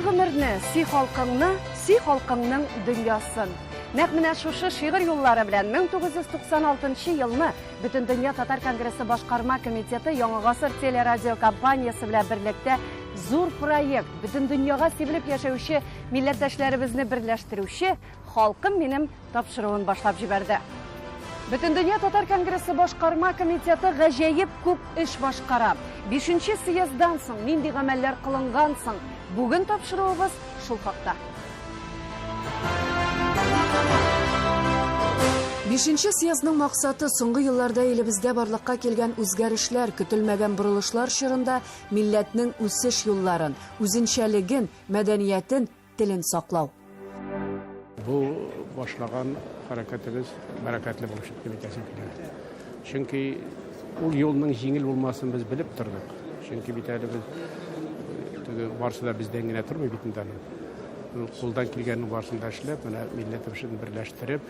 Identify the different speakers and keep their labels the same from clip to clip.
Speaker 1: гомерне, си халкыңның дөньясын. Нәкъ менә шушы шигырь юллары белән 1996 елны Бөтен дөнья татар конгрессы башкарма комитеты Яңа гасыр телерадио компаниясе белән берлектә зур проект, бөтен дөньяга сибелеп яшәүче милләттәшләребезне берләштерүче халкым минем тапшыруын башлап җибәрде. Бөтен дөнья татар конгрессы башкарма комитеты гаҗәеп күп эш башкара. 5нче съезддан соң нинди гамәлләр кылынган соң, бүген тапшыруыбыз шул хакта. 5нче съездның максаты соңгы елларда илебездә барлыкка килгән үзгәрешләр, көтелмәгән бурылышлар чорында милләтнең үсеш юлларын, үзенчәлеген, мәдәниятен, телен саклау.
Speaker 2: Бу башлаган хәрәкәтебез бәрәкәтле булып чыкты дип әйтәсем. Чөнки ул юлның җиңел булмасын без белеп тордык. Чөнки бит әле без барысы да бездән генә тормый бит инде. Кулдан килгәннең барысында эшләп, менә милләтебезне берләштереп,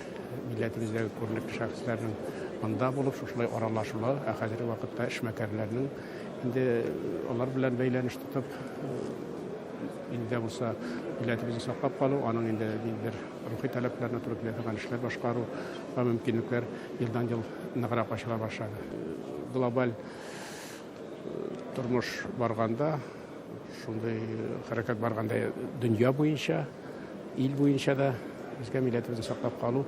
Speaker 2: милләтебездәге күренекле шәхесләрнең монда булып шулай аралашулар, хәзерге вакытта эшмәкәрләрнең инде алар белән бәйләнеш тотып, инде булса милләтебезне саклап калу, аның инде бер рухи таләпләренә туры килгән эшләр башкару һәм мөмкинлекләр елдан-ел ныграк ачыла башлады. Глобаль тормыш барганда, шундай хәрәкәт барганда дөнья буенча, ил буенча да безгә милләтебезне саклап калу,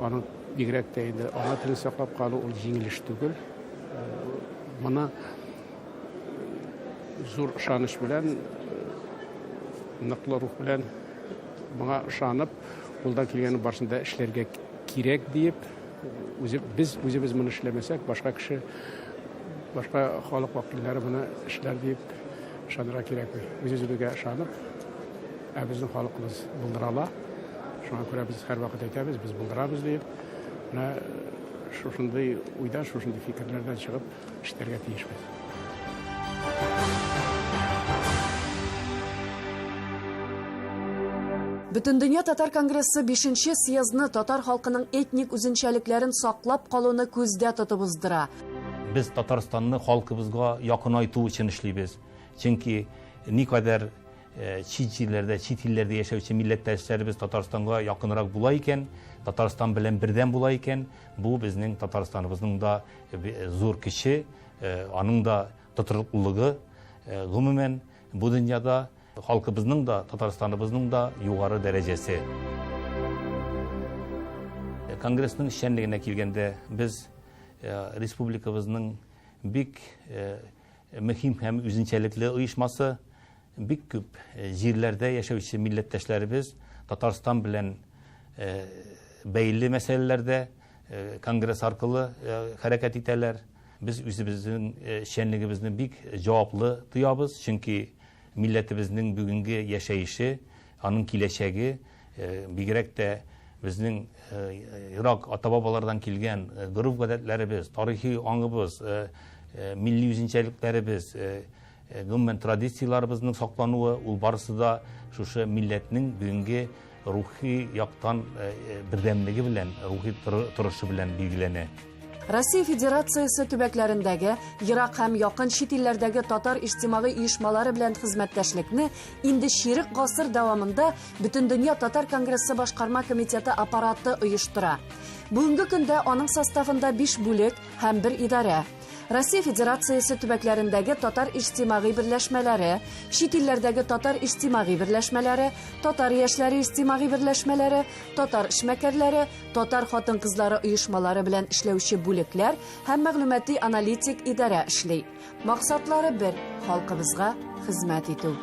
Speaker 2: аның бигрәк тә инде ана телен саклап калу ул җиңел эш түгел. Моны зур ышаныч белән, ныклы рух белән моңа ышанып, кулдан килгәннең барысында эшләргә кирәк дип, без үзебез моны эшләмәсәк, башка кеше, башка халык вәкилләре моны эшләр дип ышанырга кирәк. Үзебезгә ышанып, безнең халкыбыз булдырала. Шуңа күрә без һәр вакыт әйтәбез, без булдырабыз дип. Менә шушындый уйдан, шушындый фикерләрдән чыгып эшләргә тиешбез.
Speaker 1: Бөтен дөнья татар конгрессы 5нче съездны татар халкының этник үзенчәлекләрен саклап калуны күздә тотып уздыра.
Speaker 3: Без Татарстанны халкыбызга якынайту өчен эшлибез. Чөнки никадәр чит җирләрдә, чит илләрдә яшәүче милләттәшләребез Татарстанга якынрак була икән, Татарстан белән бердәм була икән, бу безнең Татарстаныбызның да зур көче, аның да тотрыклылыгы, гомумән бу дөньяда халкыбызның да, Татарстаныбызның да югары дәрәҗәсе. Конгрессның эшчәнлегенә килгәндә, без республикабызның бик мөһим һәм үзенчәлекле оешмасы, бик күп җирләрдә яшәүче милләттәшләребез Татарстан белән бәйле мәсьәләләрдә конгресс аркылы хәрәкәт итәләр. Без үзебезнең эшчәнлегебезне бик җаваплы тоябыз, чөнки милләтебезнең бүгенге яшәеше, аның киләчәге бигрәк тә безнең Ирак ата-бабалардан килгән гореф-гадәтләребез, тарихи аңыбыз, милли үзенчәлекләребез, гомумән традицияларыбызның саклануы, ул барысы да шушы милләтнең бүгенге рухи яктан бердәмлеге белән, рухи торышы белән билгеләнә.
Speaker 1: Россия Федерациясе төбәкләрендәге, ерак һәм якын чит илләрдәге татар иҗтимагый оешмалары белән хезмәттәшлекне инде чирек гасыр дәвамында Бөтен дөнья татар конгрессы башкарма комитеты аппараты оештыра. Бүгенге көндә аның составында 5 бүлек һәм 1 идарә. Россия Федерациясе төбәкләрендәге татар иҗтимагый берләшмәләре, чит илләрдәге татар иҗтимагый берләшмәләре, татар яшьләре иҗтимагый берләшмәләре, татар эшмәкәрләре, татар хатын-кызлары оешмалары белән эшләүче бүлекләр һәм мәгълүмати аналитик идарә эшли. Максатлары бер: халкыбызга хезмәт итү.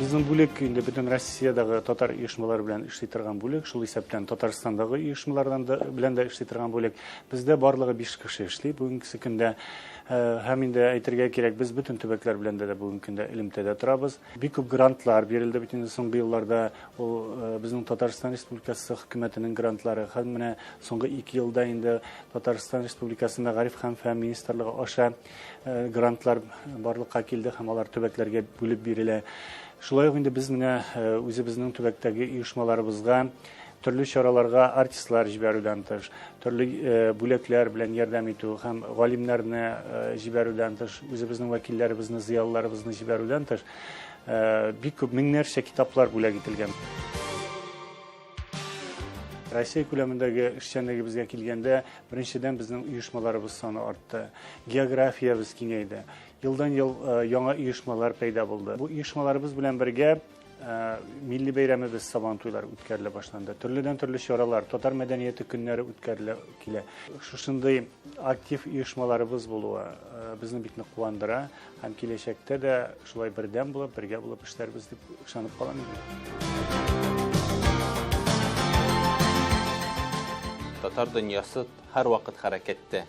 Speaker 4: Безнең бүлек инде бөтен Россиядагы татар оешмалары белән эшли торган бүлек, шул исәптән Татарстандагы оешмалардан белән дә эшли торган бүлек. Бездә барлыгы 5 кеше эшли. Бүгенге көндә Һәм инде әйтергә кирәк, без бөтен төбәкләр белән дә бүгенге көндә элемтәдә торабыз. Бик күп грантлар бирелде бит инде соңгы елларда. Ул безнең Татарстан Республикасы хөкүмәтенең грантлары. Һәм менә соңгы 2 елда инде Татарстан Республикасы Мәгариф һәм фән министрлыгы аша грантлар барлыкка килде һәм алар төбәкләргә бүлеп бирелә. Шулай ук инде без менә үзебезнең төбәктәге оешмаларыбызга төрле чараларга артистлар җибәрүдән тыш, төрле бүләкләр белән ярдәм итү һәм галимнәрне җибәрүдән тыш, үзебезнең вәкилләребезне, зыялыларыбызны җибәрүдән тыш бик күп меңнәрчә китаплар бүләк ителгән. Россия күләмендәге эшчәнлегебезгә килгәндә, беренчедән безнең оешмаларыбыз саны артты, географиябыз киңәйде. Елдан-ел яңа оешмалар пәйда булды. Бу оешмаларыбыз белән бергә милли бәйрәмебез Сабантуйлар үткәрелә башланды. Төрледән-төрле чаралар, татар мәдәнияте көннәре үткәрелә килә. Шушындый актив оешмаларыбыз булуы безне бик нык куандыра һәм киләчәктә дә шулай бердәм булып, бергә булып эшләрбез дип ышанып калам.
Speaker 5: Татар дөньясы һәр вакыт хәрәкәттә.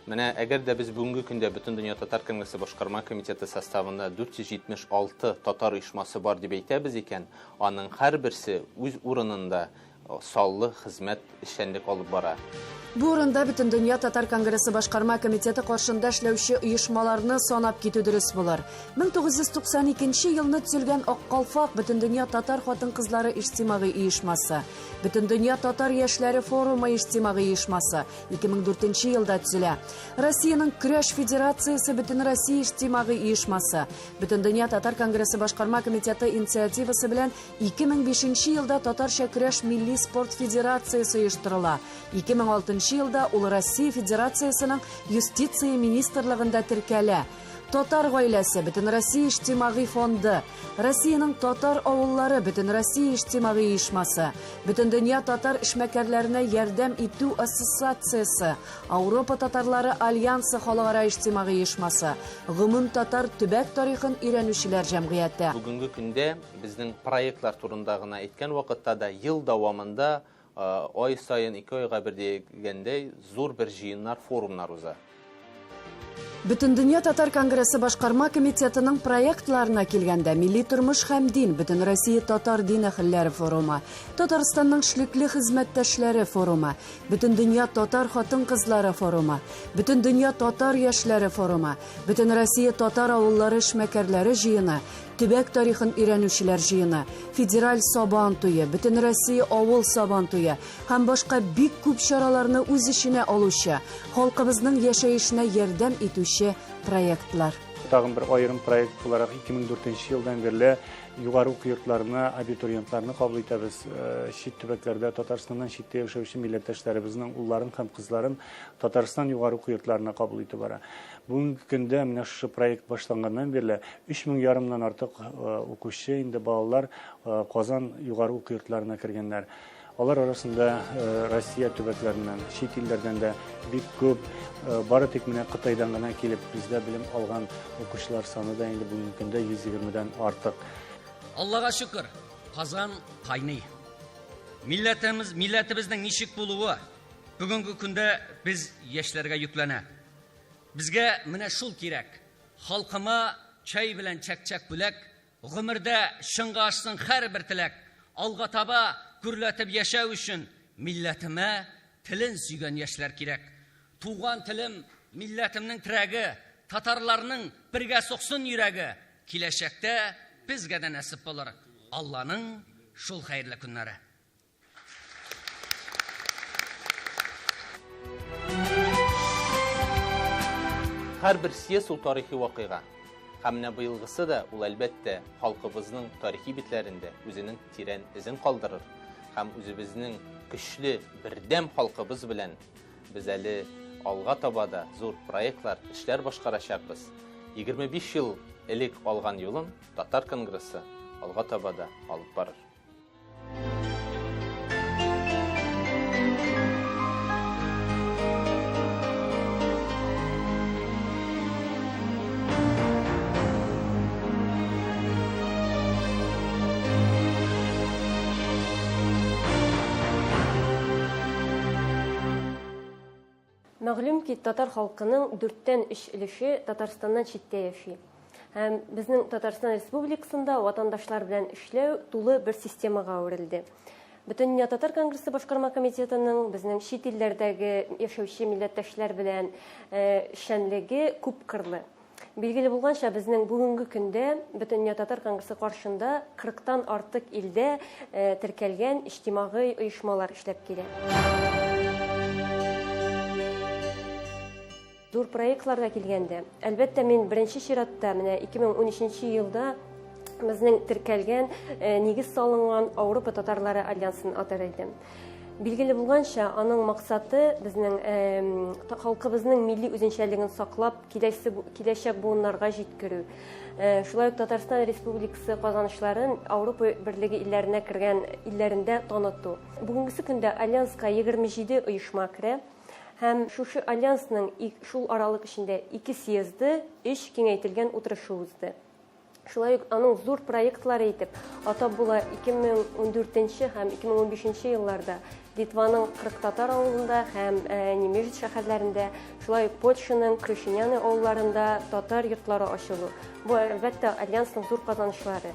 Speaker 5: Менә әгәр дә без бүгенге көндә бөтен дөнья татар конгрессы башкарма комитеты составында 476 татар оешмасы бар дип әйтәбез икән, аның һәрберсе үз урынында саллы хезмәт эшчәнлек алып бара.
Speaker 1: Бу урында бөтен дөнья татар конгрессы башкарма комитеты каршында эшләүче оешмаларны санап китү дөрес булыр. 1992 елны төзелгән Ак калфак бөтен дөнья татар хатын-кызлары иҗтимагый оешмасы, бөтен дөнья татар яшьләре форумы иҗтимагый оешмасы 2004 елда төзелә. Россиянең көрәш федерациясе бөтен Россия иҗтимагый оешмасы, бөтен дөнья татар конгрессы башкарма комитеты инициативасы белән 2005 елда татарча көрәш милли спорт федерациясе оештырыла. 2006 елда ул Россия Федерациясының юстиция министрлыгында теркәлә. Татар гаиләсе бөтен Россия иҗтимагый фонды, Россиянең татар авыллары бөтен Россия иҗтимагый оешмасы, бөтен дөнья татар эшмәкәрләренә ярдәм итү ассоциациясе, Европа татарлары альянсы халыкара иҗтимагый оешмасы, гомум татар төбәк тарихын өйрәнүчеләр җәмгыяте.
Speaker 5: Бүгенге көндә безнең проектлар турында гына әйткән вакытта да ел дәвамында ай сайын 2 айга бер дигәндәй зур бер җыеннар, форумнар уза.
Speaker 1: Бөтен дөнья татар конгрессы башкарма комитетының проектларына килгәндә милли тормыш һәм дин, бөтен Россия татар дин әһелләре форумы, Татарстанның эшлекле хезмәттәшләре форумы, бөтен дөнья татар хатын-кызлары форумы, бөтен дөнья татар яшьләре форумы, бөтен Россия татар авыллары эшмәкәрләре җыены, төбәк тарихын өйрәнүчеләр җыены, федераль сабан туе, бөтен Россия авыл сабан туе һәм башка бик күп чараларны үз эченә алучы, халкыбызның яшәешенә ярдәм итүче проектлар.
Speaker 4: Тагын бер аерым проект буларак 2004 елдан бирле югары уку йортларына абитуриентларны кабул итәбез. Чит төбәкләрдә Татарстаннан читтә яшәүче милләттәшләребезнең улларын һәм кызларын Татарстан югары уку йортларына кабул итеп бара. Бүгенге көндә менә шушы проект башланганнан бирле 3500-нан артык укучы инде балалар Казан югары уку йортларына кергәннәр. Алар арасында Россия төбәкләреннән, чит илләрдән дә бик күп, бары тик менә Кытайдан гына килеп бездә белем алган укучылар саны да инде бүгенге көндә 120-дән артык.
Speaker 6: Аллага шөкер, Казан кайный. Милләтебезнең ничек булуы бүгенге көндә без яшьләргә йөкләнә. Безгә менә шул кирәк. Халкыма чай белән чәк-чәк бүләк, гомердә шыңга ашсын һәрбер теләк. Алга таба күрләтеп яшәү өчен милләтемә телен сөйгән яшьләр кирәк. Туган телем милләтемнең терәге, татарларның бергә суксын йөрәге. Киләчәктә безгә дә насип булыр. Алланың шул хәерле көннәре.
Speaker 5: Һәрбер съезд ул тарихи вакыйга. Һәм менә быелгысы да ул әлбәттә халкыбызның тарихи битләрендә үзенең тирән изен калдырыр. Һәм үзебезнең көчле бердәм халкыбыз белән без әле алга таба да зур проектлар, эшләр башкарачакбыз. 25 ел элек алган юлын Татар конгрессы алга таба да алып барыр.
Speaker 7: Мәгълүм ки, татар халкының 4-тән 3 өлеше Татарстаннан читтә яши. Һәм безнең Татарстан Республикасында ватандашлар белән эшләү тулы бер системага әверелде. Бөтендөнья татар конгрессы башкарма комитетының безнең чит илләрдәге яшәүче милләттәшләр белән эшчәнлеге күп кырлы. Билгеле булганча, безнең бүгенге көндә Бөтендөнья татар конгрессы каршында 40-тан артык илдә теркәлгән иҗтимагый оешмалар эшләп килә. Зур проектларга килгәндә, әлбәттә мин беренче чиратта менә 2013 елда безнең теркәлгән нигез салынган Авропа татарлары альянсын атар идем. Билгеле булганча, аның максаты безнең халкыбызның милли үзенчәлеген саклап, киләчәк буыннарга җиткерү. Шулай ук Татарстан Республикасы казанышларын Авропа Берлеге илләренә кергән илләрендә таныту. Бүгенге көндә альянска 27 оешма керә. Һәм шушы альянсның шул аралык эчендә 2 съезды, 3 киңәйтелгән утырышы узды. Шулай ук аның зур проектлары итеп атап була 2014 һәм 2015 елларда Литваның 40 татар авылында һәм Немежит шәһәрләрендә, шулай ук Польшаның Крышиняны авылларында татар йортлары ачылу. Бу әлбәттә альянсның зур казанышлары.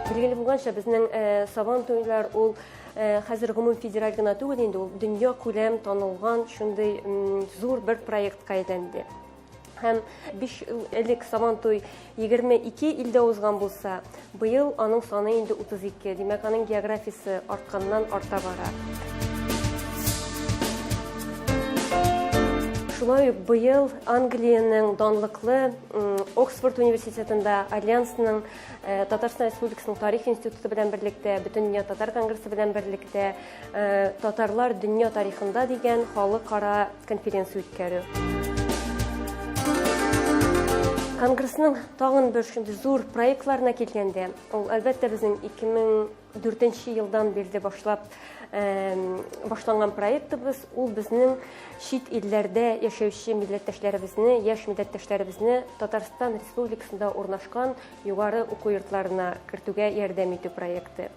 Speaker 7: Билгеле булганча, безнең Сабан туйлар ул хәзер гомум федераль гына түгел инде, ул дөнья күләм танылган шундый зур бер проектка әйләнде. Һәм 5 ел элек Сабан туй 22 илдә узган булса, быел аның саны инде 32. Димәк, аның географиясе артканнан арта бара. Шулай ук быел Англиянең данлыклы Оксфорд университетында Альянсның Татарстан Республикасының тарих институты белән берлектә, Бөтендөнья татар конгрессы белән берлектә татарлар дөнья тарихында дигән халыкара конференция үткәрү. Конгрессның тагын бер шундый зур проектларына килгәндә, ул әлбәттә безнең 2004 елдан бирле башланган проектыбыз, ул безнең чит илләрдә яшәүче милләттәшләребезне, яшь милләттәшләребезне Татарстан Республикасында урнашкан югары уку йортларына кертүгә ярдәм итү проекты.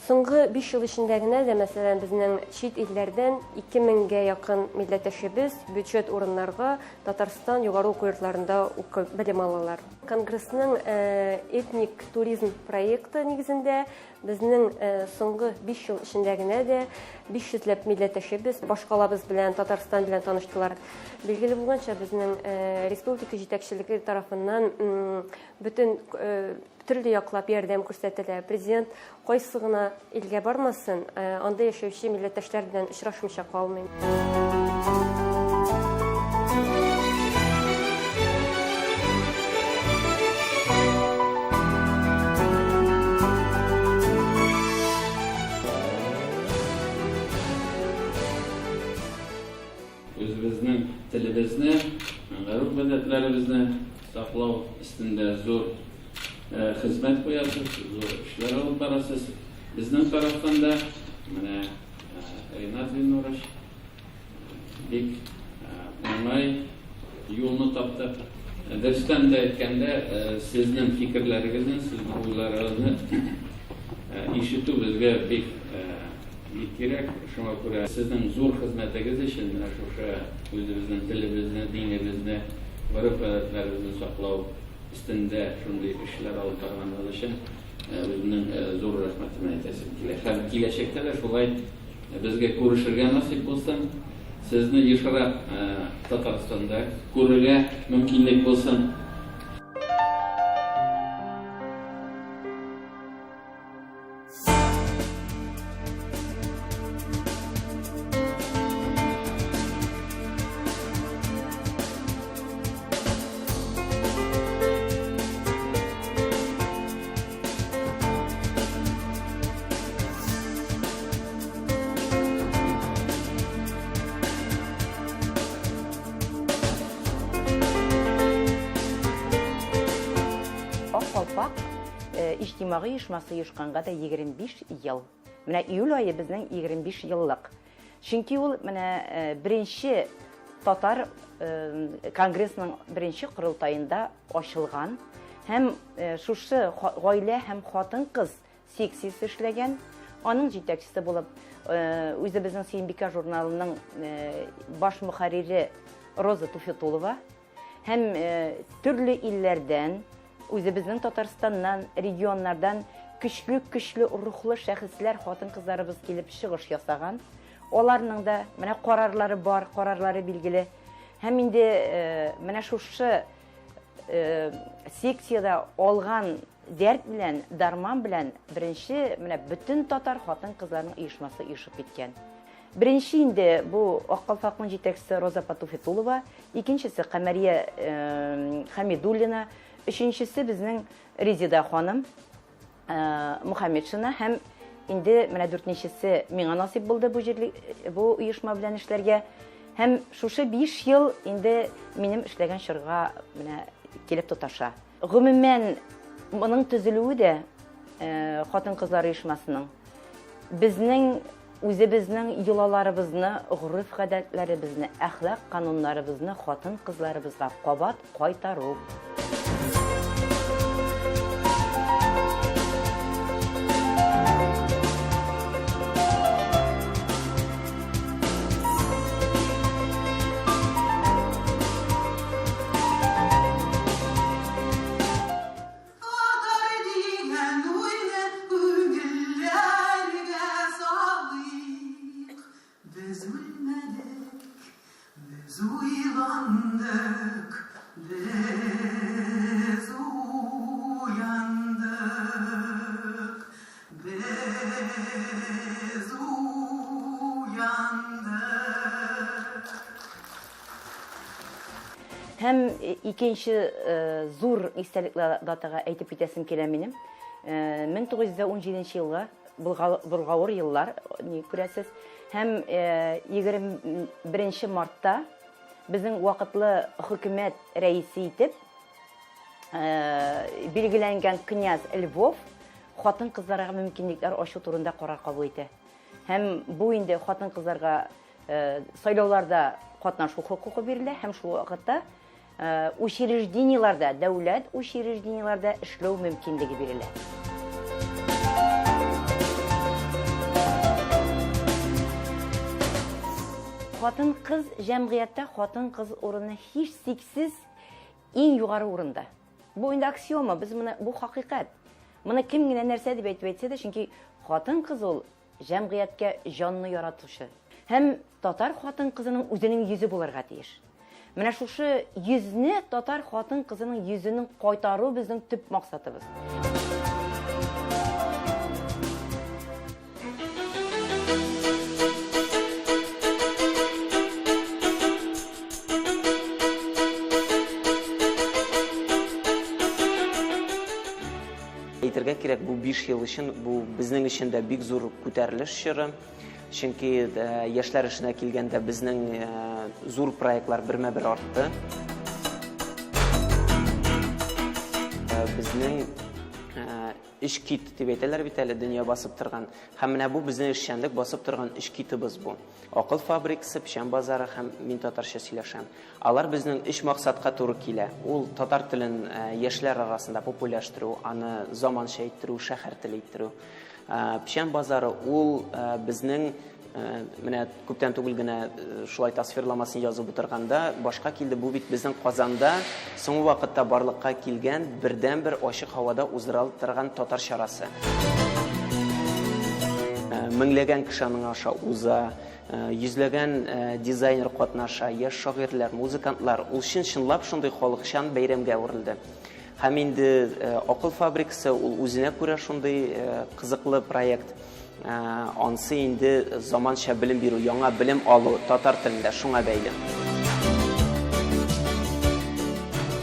Speaker 7: Соңгы 5 ел эчендә генә дә, мәсәлән, безнең чит илләрдән 2000-гә якын милләттәшебез бюджет урыннарга Татарстан югары уку йортларында белем алалар. Конгрессның этник туризм проекты нигезендә безнең соңгы 5 ел эчендә генә дә 500 милләттәшебез башкалабыз белән Татарстан белән таныштылар. Билгеле булганча, безнең республика җитәкчелеге тарафыннан бөтен төрле яклап ярдәм күрсәтелә. Президент кайсы гына илгә бармасын, анда яшәүче милләттәшләр белән очрашмыйча калмый.
Speaker 8: Үзебезнең телебезне, гадәтләребезне саклау өстендә зур хезмәт куясыз, зур эшләр алып барасыз. Безнең тарафтан да менә Ринат Винураш бик уңай юлны таптык. Дөрестән дә әйткәндә, сезнең фикерләрегезне, сезнең уйларыгызны ишетү безгә бик кирәк. Шуңа күрә сезнең зур хезмәтегез өчен менә шушы үзебезнең телебезне, динебезне, гадәтләребезне саклау üstünde şunday işler alıp barганыбыз өчен үземнең зур рәхмәтемне әйтәсем килә. Һәм киләчәктә дә шулай безгә күрешергә насыйп булсын, сезне ешрак Татарстанда күрергә мөмкинлек булсын.
Speaker 9: İctimai оешмасы оешканга да 25 ел. Менә июль айы безнең 25 еллык. Чөнки ул менә беренче татар конгрессның беренче курылтаенда ачылган һәм шушы гаилә һәм хатын-кыз сексис эшләгән, Аның җитәкчесе булып, үзебезнең Сөембикә журналының баш мөхәррире Роза Туфетулова һәм төрле илләрдән, үзебезнең Татарстаннан, регионнардан көчле рухлы шәхесләр, хатын-кызларыбыз килеп чыгыш ясаган. Аларның да менә карарлары бар, карарлары билгеле. Һәм инде менә шушы секцияда алган дәрт белән, дарман белән беренче менә бөтен татар хатын-кызларның оешмасы оешып киткән. Беренче инде бу Ак калфакның җитәкчесе Роза Туфетулова, икенчесе Камәрия Хамидуллина, өченчесе безнең Резида ханым Мөхәммәтшина һәм инде менә дүртенчесе миңа насип булды бу оешма белән эшләргә. Һәм шушы 5 ел инде минем эшләгән чорга менә килеп тоташа. Гомумән моның төзелүе дә хатын-кызлар оешмасының безнең үзебезнең йолаларыбызны, гырыф-гадәтләребезне, әхлак кануннарыбызны хатын-кызларыбызга кабат кайтару. Һәм икенче зур истәлекле датага әйтеп китәсем килә минем. 1917 елга Болгавыр еллар, ни күрәсез, һәм 21 мартта безнең вакытлы хөкүмәт рәисе итеп билгеләнгән князь Львов хатын-кызларга мөмкинлекләр ачу турында карар кабул итә. Һәм бу инде хатын-кызларга сайлауларда катнашу хокукы бирелә һәм шул вакытта учреждениеларда, дәүләт учреждениеларда эшләү мөмкинлеге бирелә. Хатын-кыз җәмгыятьтә хатын-кыз урыны һич сиксез иң югары урында. Бу инде аксиома, без моны бу хакыйкать. Моны кем генә нәрсә дип әйтеп әйтсә дә, чөнки хатын-кыз ул җәмгыятькә җанны яратучы. Һәм татар хатын-кызының үзенең йөзе булырга тиеш. Менә шушы йөзне татар хатын-кызының йөзенең кайтару безнең төп максатыбыз.
Speaker 10: Әйтергә кирәк, бу 5 ел өчен бу безнең өчен дә бик зур күтәрелеш чоры. Чөнки яшьләр эшенә килгәндә безнең зур проектлар бермә-бер артты. Безнең эш кит дип әйтәләр бит әле дөнья басып торган. Һәм менә бу безнең эшчәнлек басып торган эш китебез бу. Акыл фабрикасы, печән базары һәм мин татарча сөйләшәм. Алар безнең эш максатка туры килә. Ул татар телен яшьләр арасында популярлаштыру, аны заманча иттерү, шәһәр теле иттерү. Печән базары ул безнең менә күптән түгел генә шулай тасвирламасын язып утырганда башка килде. Бу бит безнең Казанда соңгы вакытта барлыкка килгән бердән-бер ачык һавада уздырылып торган татар чарасы. Меңләгән кеше аның аша уза, йөзләгән дизайнер катнаша, яшь шагыйрьләр, музыкантлар, ул чынлап шундый халыкчан бәйрәмгә үрелде. Һәм инде Акыл фабрикасы ул үзенә күрә шундый кызыклы проект. Ансы инде заманча белем бирү, яңа белем алу татар телендә шуңа бәйле.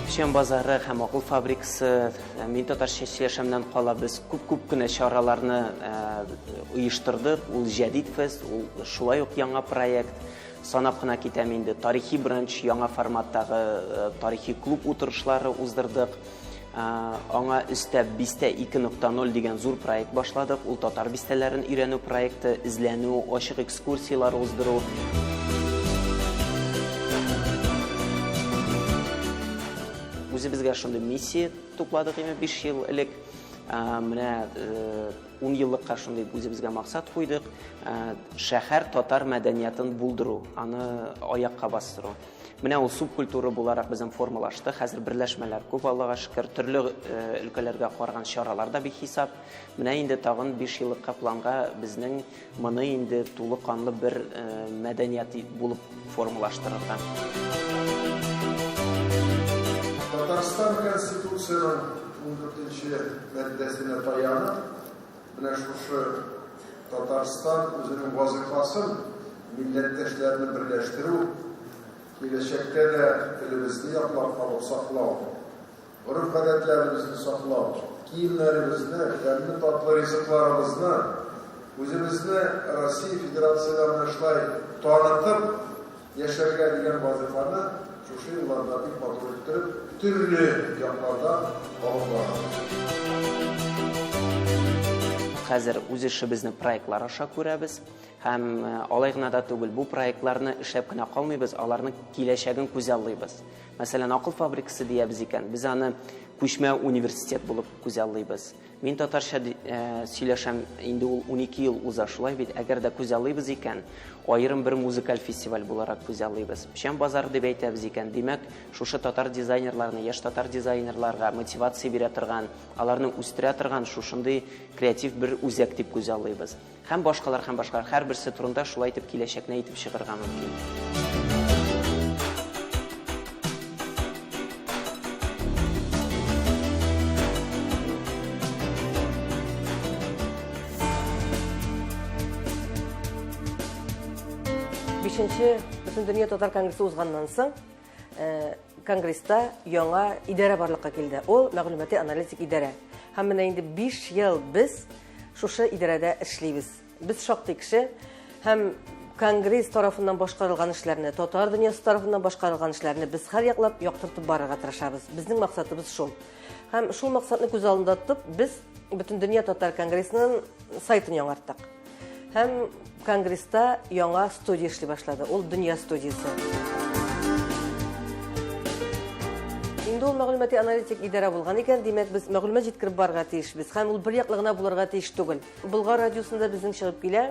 Speaker 10: Печән базары һәм Акыл фабрикасы мин татарча сөйләшәмнән кала без күп кенә чараларны оештырдык. Ул җәдид фест, ул шулай ук яңа проект. Санап кына китәм инде тарихи бранч, яңа форматтагы тарихи клуб утырышлары уздырдык. Аңа өстә бистә 2.0 дигән зур проект башладык. Ул татар бистәләрен өйрәнү проекты, изләнү, ачык экскурсиялар уздыру. Үзебезгә шундый миссия тупладык 5 ел элек. Менә 10 еллыкка шундый үзебезгә максат куйдык. Шәһәр татар мәдәниятын булдыру, аны аякка бастыру. Менә ул субкультура буларак безнең формалашты. Хәзер берләшмәләр күп, Аллага шөкер, төрле өлкәләргә караган чаралар да бихисап. Менә инде тагын 5 еллыкка планга безнең моны инде тулы канлы бер мәдәният булып формалаштырырга.
Speaker 11: Татарстан Конституцияның 14-нче маддәсенә таянып, менә шушы Татарстан үзенең вазифасын милләттәшләрне берләштерү, киләчәктә дә телебезне яклап калып саклау, гореф-гадәтләребезне саклау, киемнәребезне, фәнни татлы ризыкларыбызны, үзебезне Россия Федерациясына шулай танытып яшәргә дигән вазифаны шушы елларда бик матур иттереп, төрле якларда алып бара.
Speaker 10: Хәзер үз эшебезне проектлар аша күрәбез. Һәм алай гына да түгел, бу проектларны эшләп кенә калмыйбыз, аларның киләчәген күзаллыйбыз. Мәсәлән, акыл фабрикасы диябез икән. Без аны күчмә университет булып күзаллыйбыз. Мин татарча сөйләшәм, инде ул 12 ел уза шулай бит. Әгәр дә күзаллыйбыз икән, аерым бер музыкаль фестиваль буларак күзаллыйбыз. Печән базары дип әйтәбез икән. Димәк, шушы татар дизайнерларны, яшь татар дизайнерларга мотивация бирә торган, аларны үстерә торган шушындый креатив бер үзәк дип күзаллыйбыз. Һәм башкалар һәрберсе турында шулай итеп киләчәкне әйтеп чыгарга мөмкин.
Speaker 12: Бөтен дөнья татар конгрессы узганнан соң, конгресста яңа идарә барлыкка килде. Ул мәгълүмати аналитик идарә. Һәм менә инде 5 ел без шушы идарәдә эшлибез. Без шактый кеше һәм конгресс тарафыннан башкарылган эшләрне, татар дөньясы тарафыннан башкарылган эшләрне без һәр яклап яктыртып барырга тырышабыз. Безнең максатыбыз шул. Һәм шул максатны күз алдында тотып, без бөтен дөнья татар конгрессының сайтын яңарттык. Һәм конгресста яңа студия эшли башлады. Ул дөнья студиясе. Инде ул мәгълүмати аналитик идарә булган икән, димәк без мәгълүмат җиткереп барырга тиешбез. Һәм ул бер яклы гына булырга тиеш түгел. Болгар радиосында безнең чыгып килә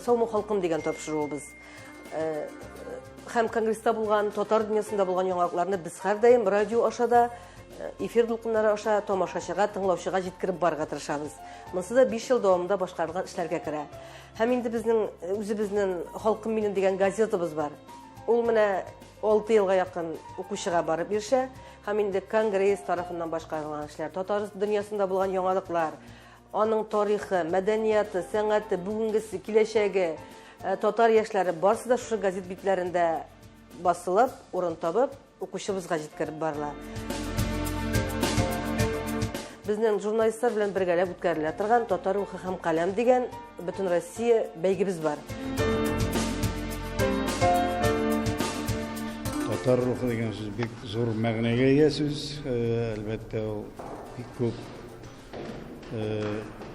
Speaker 12: "Саумы халкым" дигән тапшыруыбыз. Һәм конгресста булган, татар дөньясында булган яңалыкларны без һәрдаим радио ашада, эфир дулкыннары аша тамашачыга, тыңлаучыга җиткереп барырга тырышабыз. Монсы да 5 ел дәвамында башкарылган эшләргә керә. Һәм инде безнең үзебезнең "Халкым минем" дигән газетабыз бар. Ул менә 6 елга якын укучыга барып ирешә. Һәм инде конгресс тарафыннан башкарылган эшләр, татар дөньясында булган яңалыклар, аның тарихы, мәдәнияты, сәнгате, бүгенгесе, киләчәге, татар яшьләре барысы да шушы газет битләрендә басылып, урын табып, укучыбызга җиткереп барыла. Безнең журналистлар белән бергәләп үткәрелә торган "Татар рухы һәм каләм" дигән бөтен Россия бәйгебез бар.
Speaker 13: Татар рухы дигән сүз бик зур мәгънәгә ия сүз. Әлбәттә, ул бик күп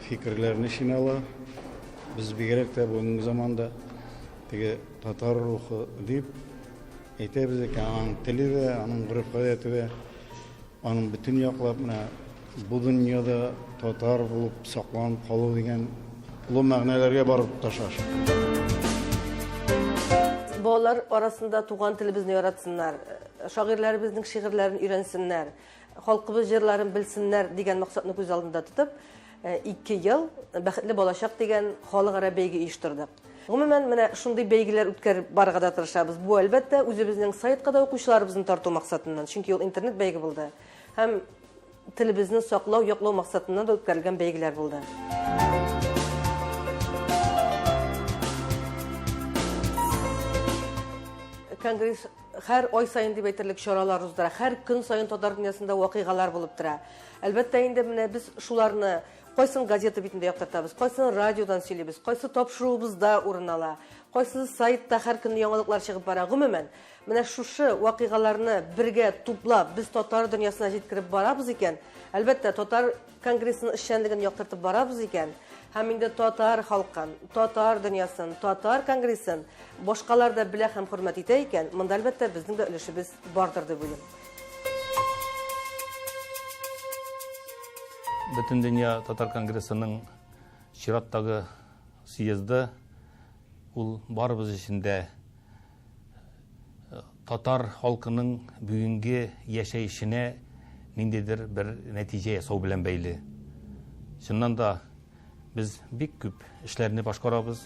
Speaker 13: фикерләрне чинала. Без бигрәк тә бүгенге заманда теге татар рухы дип әйтәбез икән, аның теле дә, аның гореф-гадәте дә, аның бөтен яклап менә бу дөньяда татар булып сакланып калу дигән улы мәгънәләргә барып ташаш.
Speaker 12: Балалар арасында туган телебезне яратсыннар, шагыйрьләребезнең шигырьләрен өйрәнсеннәр, халкыбыз җырларын белсеннәр дигән максатны күз алдында тотып, 2 ел бәхетле балачак дигән халыкара бәйге оештырдык. Гомумән, менә шундый бәйгеләр үткәреп барырга да тырышабыз. Бу әлбәттә үзебезнең сайтка да укучыларыбызны тарту максатыннан, чөнки ул интернет бәйге булды. Һәм телебезне саклау, яклау максатыннан да үткәрелгән бәйгеләр булды. Конгресс һәр ай сайын дип әйтерлек чаралар уздыра, һәр көн сайын татар дөньясында вакыйгалар булып тора. Әлбәттә, инде менә без шуларны кайсын газета битендә яктыртабыз, кайсын радиодан сөйлибез, кайсы тапшыруыбызда урын ала, кайсы сайтта һәр көн яңалыклар чыгып бара. Гомумән, менә шушы вакыйгаларны бергә туплап, без татар дөньясына җиткереп барабыз икән, әлбәттә, татар конгрессының эшчәнлеген яктыртып барабыз икән, һәм инде татар халкын, татар дөньясын, татар конгрессын башкалар да белә һәм хөрмәт итә икән, монда әлбәттә безнең дә өлешебез бардыр дип уйлыйм.
Speaker 3: Бүтін дүния татар конгрессінің чираттағы съезді ол барыбыз ішінде татар халқының бүгінгі яшайышіне ниндейдір бір нәтиже ясау белән бәйле. Шыннан да біз бик күп эшләрне башкарабыз.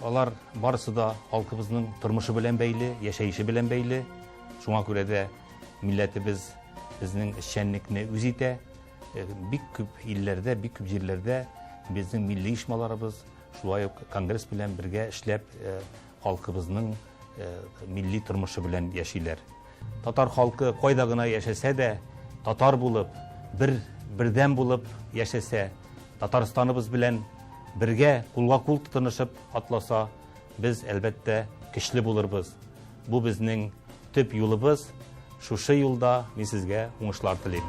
Speaker 3: Алар барысы да халкыбызның тормышы белән бәйле, яшәеше белән бәйле. Шуңа күрә дә милләтебез безнең эшчәнлекне үз итә. Бик күп илләрдә, бик күп җирләрдә безнең милли оешмаларыбыз шулай ук конгресс белән бергә эшләп халкыбызның милли тормышы белән яшиләр. Татар халкы кайда гына яшәсә дә, татар булып, бердәм булып яшәсә, Татарстаныбыз белән бергә кулга-кул тотынышып атласа, без әлбәттә көчле булырбыз. Бу безнең төп юлыбыз. Шушы юлда мин сезгә уңышлар телим.